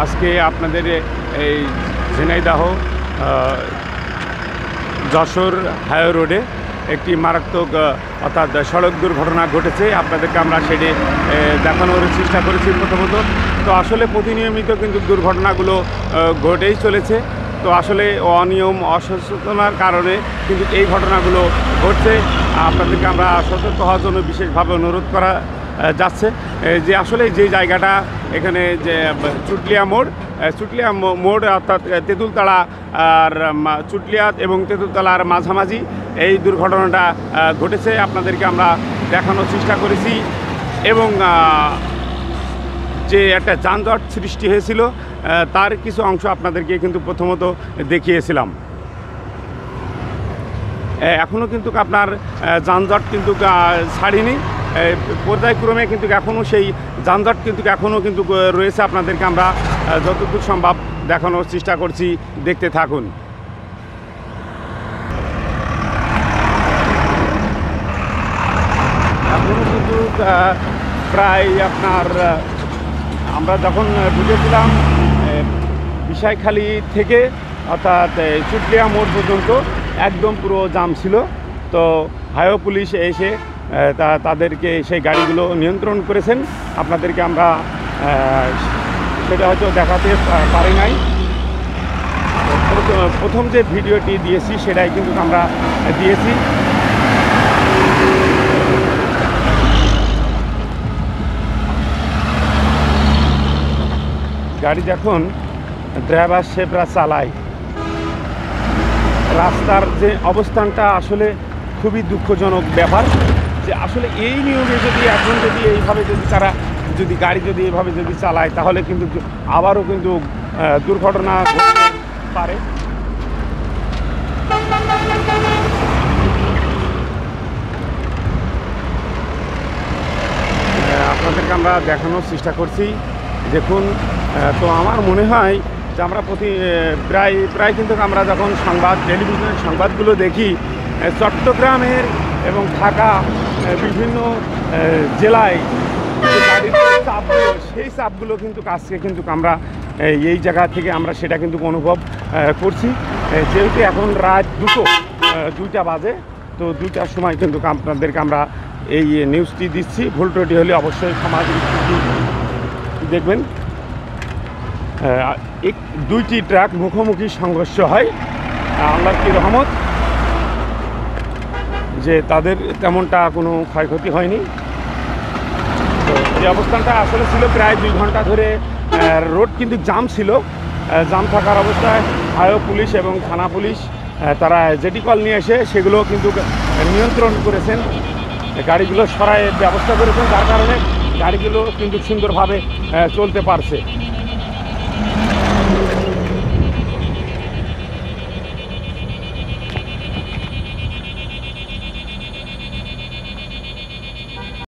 আজকে আপনাদের এই ঝিনাইদহ যশোর হাইওয়ে রোডে একটি মারাত্মক অর্থাৎ সড়ক দুর্ঘটনা ঘটেছে। আপনাদেরকে আমরা সেটি দেখানোর চেষ্টা করেছি প্রথমত। তো আসলে প্রতিনিয়মিত কিন্তু দুর্ঘটনাগুলো ঘটেই চলেছে। তো আসলে অনিয়ম অসচেতনার কারণে কিন্তু এই ঘটনাগুলো ঘটছে। আপনাদেরকে আমরা সতর্ক হওয়ার জন্য বিশেষভাবে অনুরোধ করা যাচ্ছে যে আসলে যে জায়গাটা এখানে যে চুটলিয়া মোড় অর্থাৎ তেঁতুলতলা আর চুটলিয়া এবং তেঁতুলতলার মাঝামাঝি এই দুর্ঘটনাটা ঘটেছে। আপনাদেরকে আমরা দেখানোর চেষ্টা করেছি এবং যে একটা যানজট সৃষ্টি হয়েছিল তার কিছু অংশ আপনাদেরকে কিন্তু প্রথমত দেখিয়েছিলাম। এখনও কিন্তু আপনার যানজট কিন্তু ছাড়িনি, পর্যায়ক্রমে কিন্তু এখনও সেই যানজট কিন্তু এখনও কিন্তু রয়েছে। আপনাদেরকে আমরা যতদূর সম্ভব দেখানোর চেষ্টা করছি, দেখতে থাকুন। এখনও কিন্তু প্রায় আপনার আমরা যখন ঢুকেছিলাম বিষয়খালী থেকে অর্থাৎ চুটলিয়া মোড় পর্যন্ত একদম পুরো জাম ছিল। তো হাইওয়ে পুলিশ এসে তাদেরকে সেই গাড়িগুলো নিয়ন্ত্রণ করেছেন। আপনাদেরকে আমরা সেটা হয়তো দেখাতে পারি নাই। প্রথম যে ভিডিওটি দিয়েছি সেটাই কিন্তু আমরা দিয়েছি। গাড়ি যখন ড্রাইভার সেফরা চালায়, রাস্তার যে অবস্থানটা আসলে খুবই দুঃখজনক ব্যাপার। যে আসলে এই নিয়মে যদি এখন যদি এইভাবে যদি তারা যদি গাড়ি যদি এইভাবে যদি চালায় তাহলে কিন্তু আবারও কিন্তু দুর্ঘটনা ঘটতে পারে। আপনাদেরকে আমরা দেখানোর চেষ্টা করছি। দেখুন, তো আমার মনে হয় যে আমরা প্রায় কিন্তু আমরা যখন টেলিভিশনের সংবাদগুলো দেখি চট্টগ্রামের এবং ঢাকা বিভিন্ন জেলায় গাড়ির চাপগুলো, সেই চাপগুলো কিন্তু কাজকে কিন্তু আমরা এই জায়গা থেকে আমরা সেটা কিন্তু অনুভব করছি। যেহেতু এখন রাত 2টা বাজে, তো 2টার সময় কিন্তু আপনাদেরকে আমরা এই নিউজটি দিচ্ছি। ভুল ত্রুটি হলে অবশ্যই ক্ষমা দেখবেন। দুইটি ট্রাক মুখোমুখি সংঘর্ষ হয়। আল্লাহর কি রহমত যে তাদের তেমনটা কোনো ক্ষয়ক্ষতি হয়নি। তো এই অবস্থানটা আসলে ছিল প্রায় 2 ঘন্টা ধরে রোড কিন্তু জাম ছিল। জাম থাকার অবস্থায় হাইওয়ে পুলিশ এবং থানা পুলিশ তারা জেটি কল নিয়ে এসে সেগুলো কিন্তু নিয়ন্ত্রণ করেছেন, গাড়িগুলো সরায়ের ব্যবস্থা করেছেন, যার কারণে গাড়িগুলো কিন্তু সুন্দরভাবে চলতে পারছে।